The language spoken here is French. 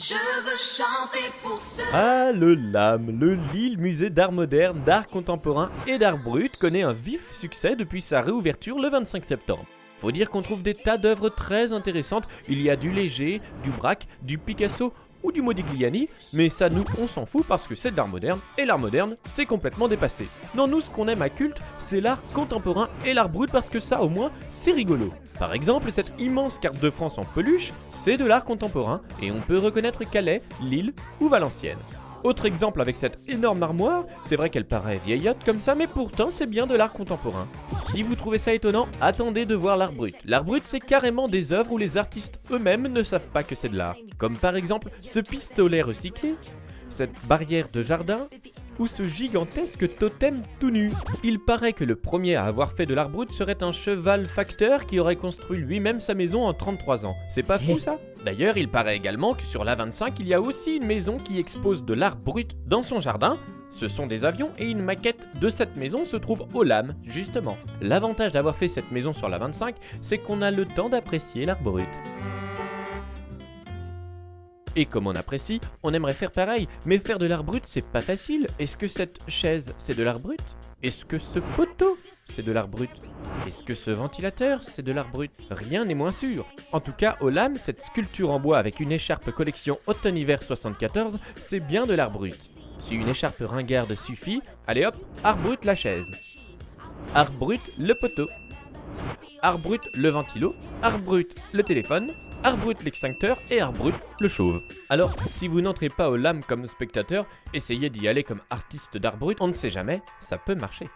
Je veux chanter pour ceux. Ah, le LAM, le Lille Musée d'art moderne, d'art contemporain et d'art brut, connaît un vif succès depuis sa réouverture le 25 septembre. Faut dire qu'on trouve des tas d'œuvres très intéressantes, il y a du Léger, du Braque, du Picasso ou du Modigliani, mais ça nous on s'en fout parce que c'est de l'art moderne, et l'art moderne c'est complètement dépassé. Non, nous ce qu'on aime à Culte, c'est l'art contemporain et l'art brut parce que ça au moins c'est rigolo. Par exemple, cette immense carte de France en peluche, c'est de l'art contemporain et on peut reconnaître Calais, Lille ou Valenciennes. Autre exemple avec cette énorme armoire, c'est vrai qu'elle paraît vieillotte comme ça, mais pourtant c'est bien de l'art contemporain. Si vous trouvez ça étonnant, attendez de voir l'art brut. L'art brut c'est carrément des œuvres où les artistes eux-mêmes ne savent pas que c'est de l'art. Comme par exemple ce pistolet recyclé, cette barrière de jardin, ou ce gigantesque totem tout nu. Il paraît que le premier à avoir fait de l'art brut serait un cheval facteur qui aurait construit lui-même sa maison en 33 ans. C'est pas fou ça? D'ailleurs, il paraît également que sur l'A25, il y a aussi une maison qui expose de l'art brut dans son jardin. Ce sont des avions et une maquette de cette maison se trouve au LAM, justement. L'avantage d'avoir fait cette maison sur l'A25, c'est qu'on a le temps d'apprécier l'art brut. Et comme on apprécie, on aimerait faire pareil, mais faire de l'art brut c'est pas facile. Est-ce que cette chaise c'est de l'art brut? Est-ce que ce poteau c'est de l'art brut? Est-ce que ce ventilateur c'est de l'art brut? Rien n'est moins sûr. En tout cas, au LAM, cette sculpture en bois avec une écharpe collection automne-hiver 74, c'est bien de l'art brut. Si une écharpe ringarde suffit, allez hop, art brut la chaise. Art brut le poteau. Art brut le ventilo, art brut le téléphone, art brut l'extincteur et art brut le chauve. Alors, si vous n'entrez pas au LAM comme spectateur, essayez d'y aller comme artiste d'art brut, on ne sait jamais, ça peut marcher.